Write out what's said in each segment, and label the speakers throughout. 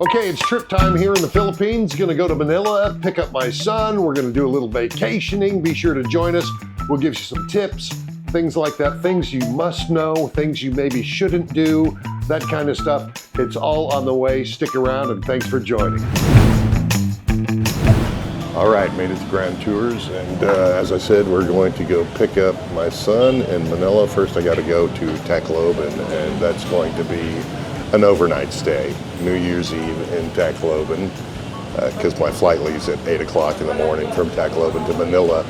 Speaker 1: Okay, it's trip time here in the Philippines. Gonna go to Manila, pick up my son. We're gonna do a little vacationing. Be sure to join us. We'll give you some tips, things like that, things you must know, things you maybe shouldn't do, that kind of stuff. It's all on the way. Stick around and thanks for joining. All right, made it to Grand Tours, and as I said, we're going to go pick up my son in Manila. First, I got to go to Tacloban, and that's going to be an overnight stay, New Year's Eve in Tacloban, because my flight leaves at 8 o'clock in the morning from Tacloban to Manila,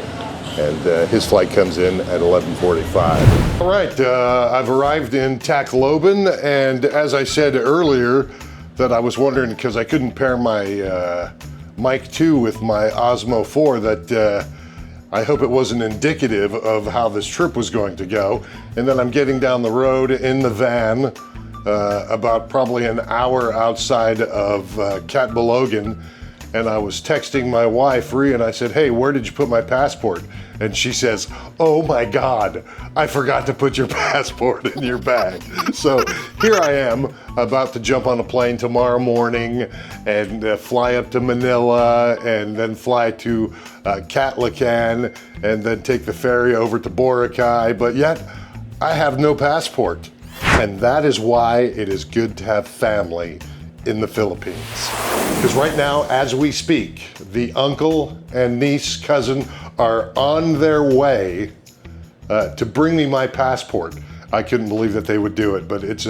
Speaker 1: and his flight comes in at 11:45. All right, I've arrived in Tacloban, and as I said earlier, that I was wondering, because I couldn't pair my Mic 2 with my Osmo 4, that I hope it wasn't indicative of how this trip was going to go. And then I'm getting down the road in the van, about probably an hour outside of Catbalogan, and I was texting my wife, Rhea, and I said, hey, where did you put my passport? And she says, oh my God, I forgot to put your passport in your bag. So here I am, about to jump on a plane tomorrow morning and fly up to Manila and then fly to Caticlan and then take the ferry over to Boracay, but yet I have no passport. And that is why it is good to have family in the Philippines. Because right now, as we speak, the uncle and niece, cousin are on their way to bring me my passport. I couldn't believe that they would do it, but it's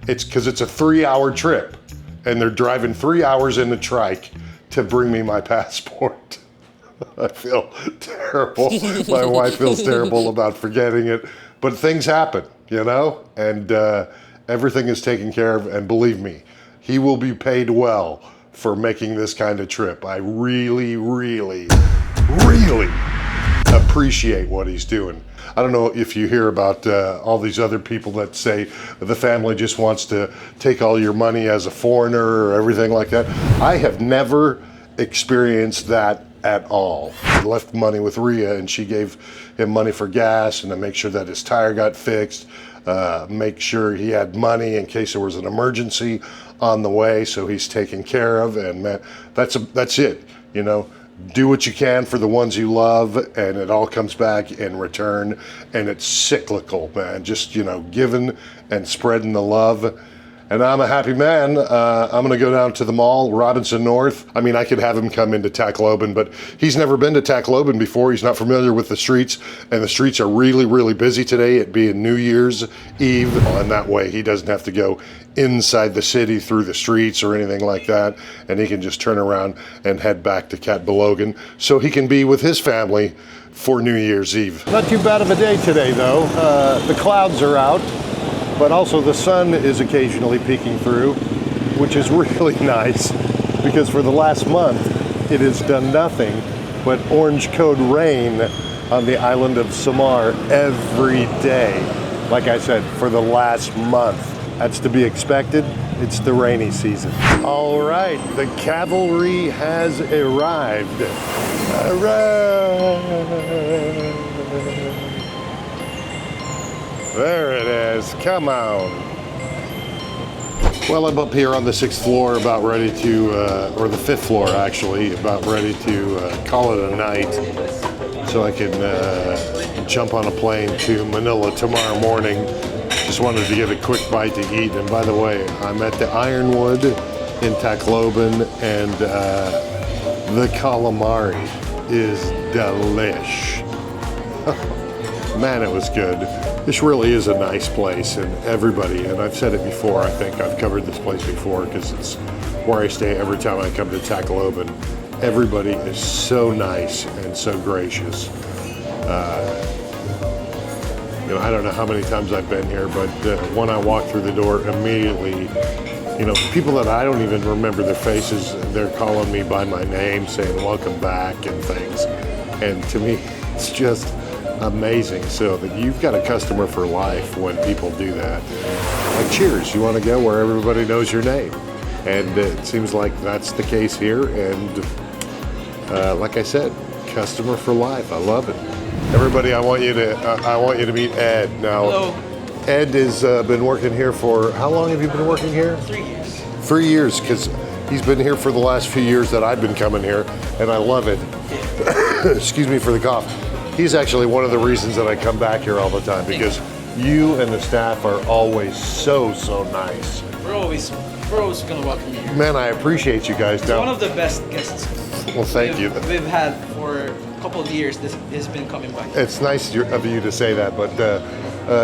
Speaker 1: because it's a 3-hour trip, and they're driving 3 hours in the trike to bring me my passport. I feel terrible. My wife feels terrible about forgetting it, but things happen, you know, and everything is taken care of, and believe me, he will be paid well for making this kind of trip. I really, really, really appreciate what he's doing. I don't know if you hear about all these other people that say the family just wants to take all your money as a foreigner or everything like that. I have never experienced that at all. He left money with Rhea, and she gave him money for gas and to make sure that his tire got fixed, make sure he had money in case there was an emergency on the way, so he's taken care of. And man, that's it, you know. Do what you can for the ones you love, and it all comes back in return, and it's cyclical, man. Just, you know, giving and spreading the love. And I'm a happy man. I'm gonna go down to the mall, Robinson North. I mean, I could have him come into Tacloban, but he's never been to Tacloban before. He's not familiar with the streets, and the streets are really, really busy today, it being New Year's Eve. And that way he doesn't have to go inside the city through the streets or anything like that, and he can just turn around and head back to Catbalogan so he can be with his family for New Year's Eve. Not too bad of a day today, though. The clouds are out, but also the sun is occasionally peeking through, which is really nice, because for the last month it has done nothing but orange code rain on the island of Samar every day. Like I said, for the last month. That's to be expected. It's the rainy season. All right, the cavalry has arrived. There it is, come on. Well, I'm up here on the 6th floor, about ready to, or the 5th floor actually, about ready to call it a night, so I can jump on a plane to Manila tomorrow morning. Just wanted to get a quick bite to eat. And by the way, I'm at the Ironwood in Tacloban, and the calamari is delish. Man, it was good. This really is a nice place, and everybody, and I've said it before, I think I've covered this place before because it's where I stay every time I come to Tacloban. Everybody is so nice and so gracious. You know, I don't know how many times I've been here, but when I walk through the door, immediately, you know, people that I don't even remember their faces, they're calling me by my name, saying welcome back and things. And to me, it's just amazing. So that you've got a customer for life when people do that. Like Cheers, you want to go where everybody knows your name. And it seems like that's the case here. And like I said, customer for life. I love it. Everybody, I want you to meet Ed. Now, hello. Ed has been working here for, how long have you been working here?
Speaker 2: 3 years.
Speaker 1: 3 years, because He's been here for the last few years that I've been coming here, and I love it. Excuse me for the cough. He's actually one of the reasons that I come back here all the time, because you and the staff are always so nice.
Speaker 2: We're always gonna welcome you here.
Speaker 1: Man, I appreciate you guys.
Speaker 2: It's one of the best guests.
Speaker 1: Well, thank you.
Speaker 2: We've had for a couple of years. This has been coming by.
Speaker 1: It's nice of you to say that, but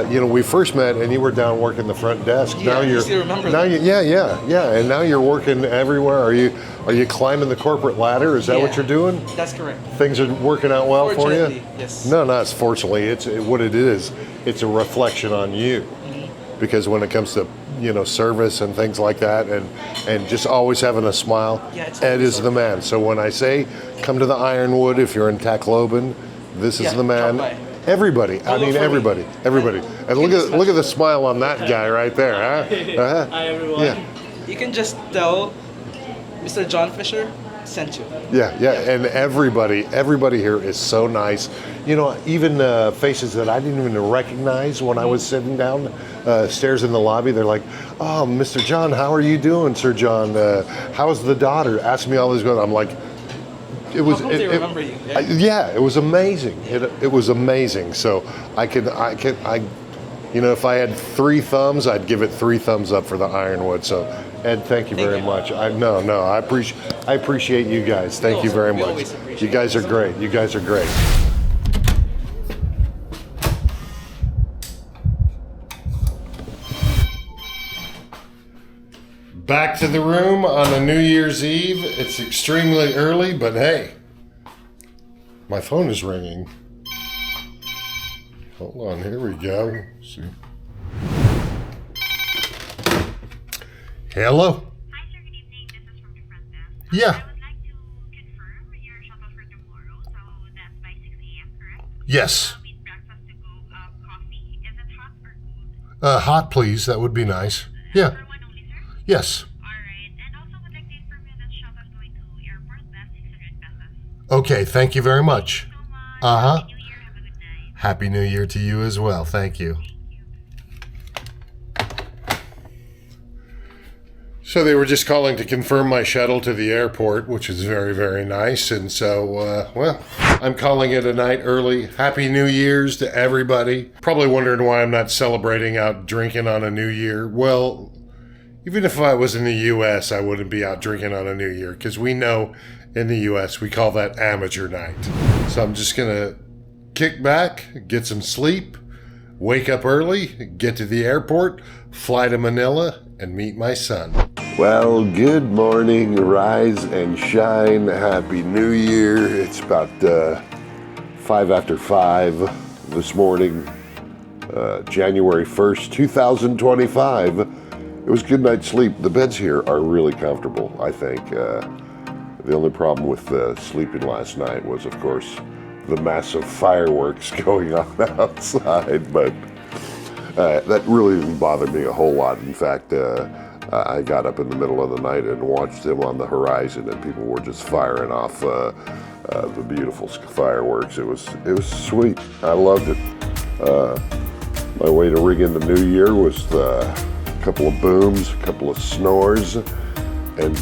Speaker 1: you know, we first met and you were down working the front desk.
Speaker 2: Yeah,
Speaker 1: now you're,
Speaker 2: you still remember
Speaker 1: now
Speaker 2: that?
Speaker 1: Yeah, and now you're working everywhere. Are you climbing the corporate ladder? Is that what you're doing?
Speaker 2: That's correct.
Speaker 1: Things are working out well for you?
Speaker 2: Yes.
Speaker 1: No, not fortunately. It's what it is. It's a reflection on you, because when it comes to, you know, service and things like that, and just always having a smile, Ed is the man. So when I say come to the Ironwood if you're in Tacloban, this is the man. Everybody, I mean everybody. And look at the smile on that guy right there, huh?
Speaker 2: Hi everyone. Yeah. You can just tell Mr. John Fisher sent you.
Speaker 1: Yeah, and everybody here is so nice. You know, even faces that I didn't even recognize when I was sitting down stairs in the lobby. They're like, "Oh, Mr. John, how are you doing, Sir John? How's the daughter?" Ask me all these questions. I'm like, it was.
Speaker 2: How come they remember you?
Speaker 1: Yeah, it was amazing. It was amazing. So I, you know, if I had 3 thumbs, I'd give it 3 thumbs up for the Ironwood. So Ed, thank you very much. I appreciate you guys. Thank you very much. You guys are great. You guys are great. Back to the room on a New Year's Eve. It's extremely early, but hey, my phone is ringing. Hold on, here we go. Let's see. Hello?
Speaker 3: Hi, sir. Good evening. This is from the front desk.
Speaker 1: Yeah.
Speaker 3: I would like to confirm your shuttle for tomorrow. So that's by 6 a.m., correct?
Speaker 1: Yes.
Speaker 3: With breakfast to go, coffee. Is it hot or cold?
Speaker 1: Hot, please. That would be nice. Yeah.
Speaker 3: For one only, sir?
Speaker 1: Yes.
Speaker 3: All right. And also would like to inform you that shuttle is going to airport. That's 600 pesos.
Speaker 1: Okay, thank you very much.
Speaker 3: Thank you so much.
Speaker 1: Uh-huh.
Speaker 3: Happy New Year. Have a good night.
Speaker 1: Happy New Year to you as well. Thank you. So they were just calling to confirm my shuttle to the airport, which is very nice. And so, well, I'm calling it a night early. Happy New Year's to everybody. Probably wondering why I'm not celebrating out drinking on a New Year. Well, even if I was in the U.S., I wouldn't be out drinking on a New Year, because we know in the U.S. we call that amateur night. So I'm just going to kick back, get some sleep, wake up early, get to the airport, fly to Manila, and meet my son. Well, good morning, rise and shine. Happy New Year. It's about 5 after 5 this morning, January 1st, 2025. It was a good night's sleep. The beds here are really comfortable, I think. The only problem with sleeping last night was, of course, the massive fireworks going on outside, but that really didn't bother me a whole lot. In fact, I got up in the middle of the night and watched them on the horizon, and people were just firing off the beautiful fireworks. It was sweet. I loved it. My way to ring in the new year was a couple of booms, a couple of snores, and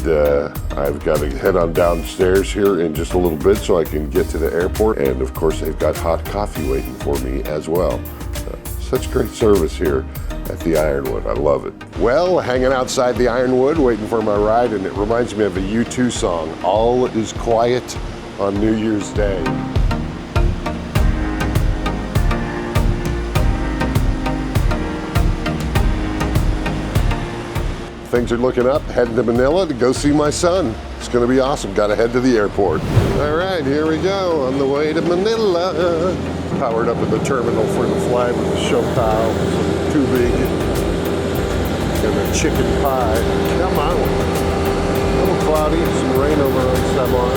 Speaker 1: I've got to head on downstairs here in just a little bit so I can get to the airport. And of course, they've got hot coffee waiting for me as well. Such great service here at the Ironwood. I love it. Well, hanging outside the Ironwood, waiting for my ride, and it reminds me of a U2 song, All Is Quiet on New Year's Day. Things are looking up, heading to Manila to go see my son. It's gonna be awesome. Gotta head to the airport. All right, here we go, on the way to Manila. Powered up at the terminal for the flight with the shopao, some tubig, and a chicken pie. Come on. A little cloudy, some rain over on Samar.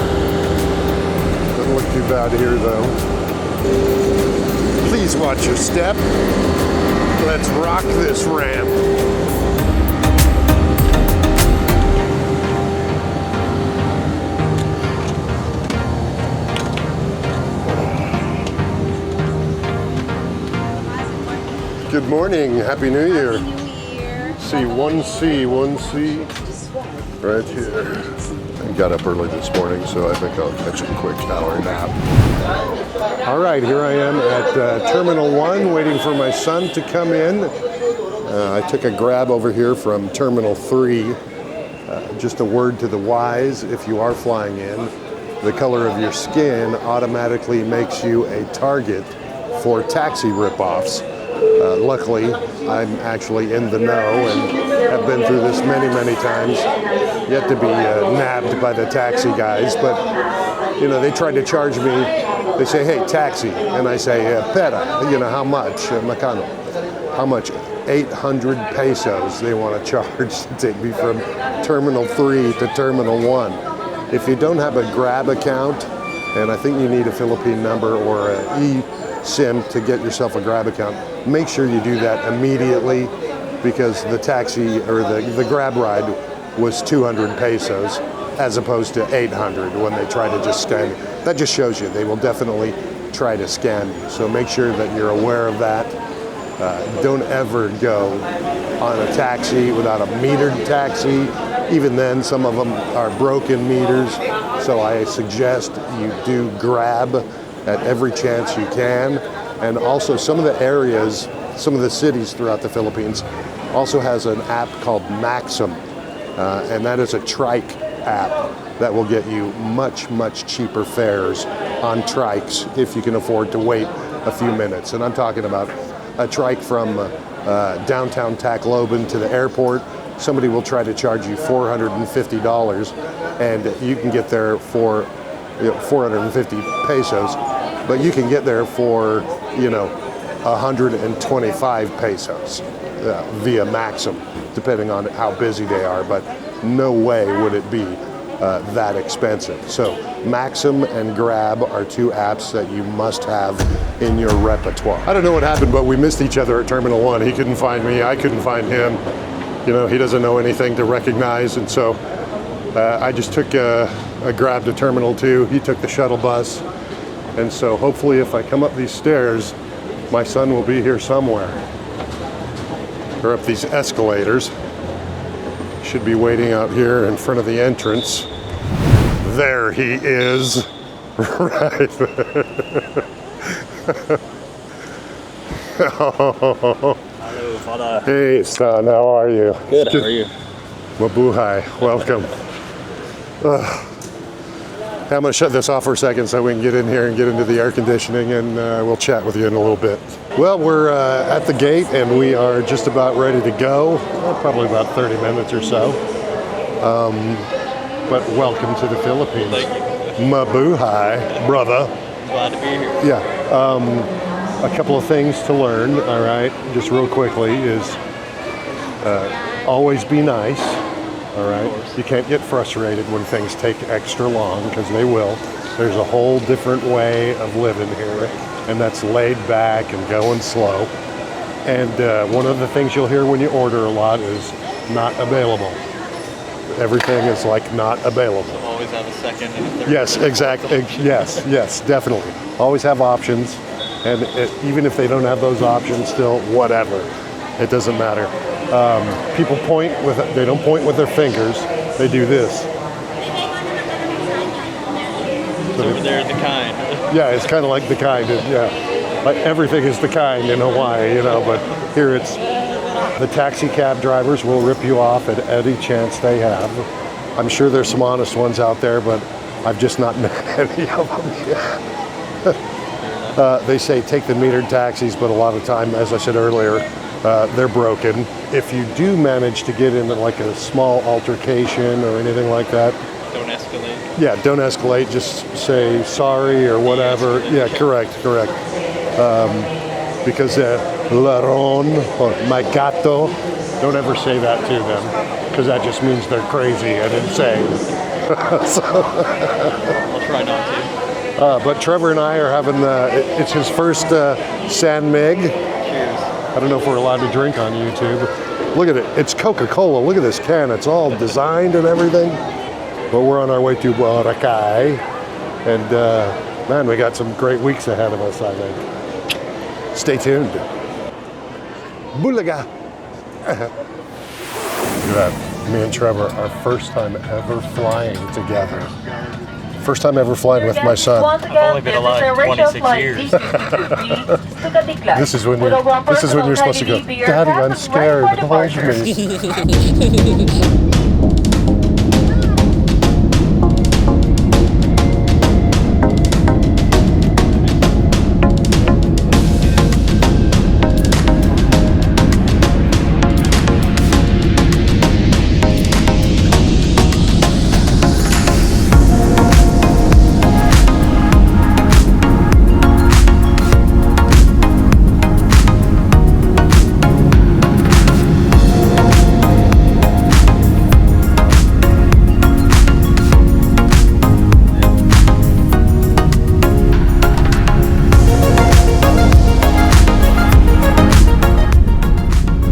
Speaker 1: Doesn't look too bad here though. Please watch your step. Let's rock this ramp. Good morning. Happy New Year.
Speaker 4: Happy New Year.
Speaker 1: See, 1C. right here. I got up early this morning, so I think I'll catch a quick hour nap. All right, here I am at Terminal 1 waiting for my son to come in. I took a grab over here from Terminal 3. Just a word to the wise, if you are flying in, the color of your skin automatically makes you a target for taxi ripoffs. Luckily, I'm actually in the know and have been through this many, many times. Yet to be nabbed by the taxi guys, but you know, they tried to charge me. They say, hey, taxi, and I say, pera, you know, how much? Macano. How much? 800 pesos they want to charge to take me from Terminal 3 to Terminal 1. If you don't have a Grab account, and I think you need a Philippine number or an eSIM to get yourself a Grab account, make sure you do that immediately, because the taxi or the Grab ride was 200 pesos as opposed to 800 when they try to just scam you. That just shows you they will definitely try to scam you. So make sure that you're aware of that. Don't ever go on a taxi without a metered taxi. Even then, some of them are broken meters. So I suggest you do Grab at every chance you can. And also some of the areas, some of the cities throughout the Philippines also has an app called Maxim. And that is a trike app that will get you much, much cheaper fares on trikes if you can afford to wait a few minutes. And I'm talking about a trike from downtown Tacloban to the airport. Somebody will try to charge you $450 and you can get there for 450 pesos, but you can get there for 125 pesos via Maxim, depending on how busy they are, but no way would it be that expensive. So Maxim and Grab are two apps that you must have in your repertoire. I don't know what happened, but we missed each other at Terminal 1. He couldn't find me, I couldn't find him. You know, he doesn't know anything to recognize, and so I just took a Grab to Terminal 2. He took the shuttle bus, and so hopefully if I come up these stairs, my son will be here somewhere. Or up these escalators. Should be waiting out here in front of the entrance. There he is, right there.
Speaker 4: Hello, Father.
Speaker 1: Hey, son, how are you?
Speaker 4: Good, how are you?
Speaker 1: Mabuhay, welcome. I'm gonna shut this off for a second so we can get in here and get into the air conditioning, and we'll chat with you in a little bit. Well, we're at the gate and we are just about ready to go. Probably about 30 minutes or so. But welcome to the Philippines.
Speaker 4: Thank you.
Speaker 1: Mabuhay, brother.
Speaker 4: Glad to be here.
Speaker 1: Yeah. A couple of things to learn, all right, just real quickly, is always be nice, all right? You can't get frustrated when things take extra long, because they will. There's a whole different way of living here, and that's laid back and going slow. And one of the things you'll hear when you order a lot is not available. Everything is like not available.
Speaker 4: So always have a second and a third.
Speaker 1: Yes, exactly. Yes, definitely. Always have options, and even if they don't have those options, still whatever. It doesn't matter. People they don't point with their fingers. They do this.
Speaker 4: Over there, the kind.
Speaker 1: Yeah, it's kind of like the kind. Yeah, like everything is the kind in Hawaii, but here it's. The taxi cab drivers will rip you off at any chance they have. I'm sure there's some honest ones out there, but I've just not met any of them yet. They say take the metered taxis, but a lot of time, as I said earlier, they're broken. If you do manage to get into like a small altercation or anything like that,
Speaker 4: Don't escalate.
Speaker 1: yeah, don't escalate. Just say sorry or whatever. Yeah, correct. Because ladrón or my gato, don't ever say that to them, because that just means they're crazy and insane.
Speaker 4: I'll try not to.
Speaker 1: But Trevor and I are having, it's his first San Mig.
Speaker 4: Cheers.
Speaker 1: I don't know if we're allowed to drink on YouTube. Look at it, it's Coca-Cola. Look at this can, it's all designed and everything. But we're on our way to Boracay. And man, we got some great weeks ahead of us, I think. Stay tuned. Bulaga. Look at that. Me and Trevor, our first time ever flying together. First time ever flying with my son.
Speaker 4: I've only been alive 26 years.
Speaker 1: This is when you're supposed to go, Daddy, I'm scared. Hold me.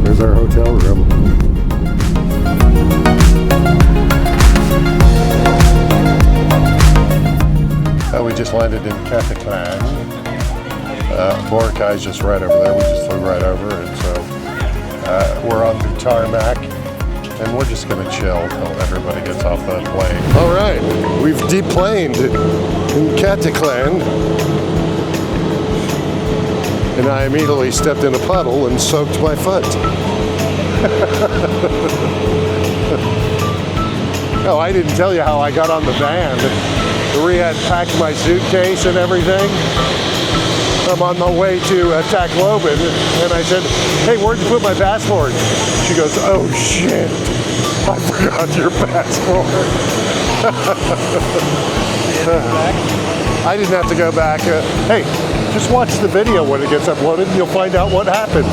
Speaker 1: There's our hotel room. We just landed in Caticlan. Boracay's just right over there. We just flew right over, and so we're on the tarmac, and we're just gonna chill until everybody gets off the plane. All right, we've deplaned in Caticlan, and I immediately stepped in a puddle and soaked my foot. Oh, I didn't tell you how I got on the van. We had packed my suitcase and everything. I'm on the way to tacloban, and I said, hey, where'd you put my passport? She goes, oh shit, I forgot your passport. I didn't have to go back. Hey, just watch the video when it gets uploaded and you'll find out what happened.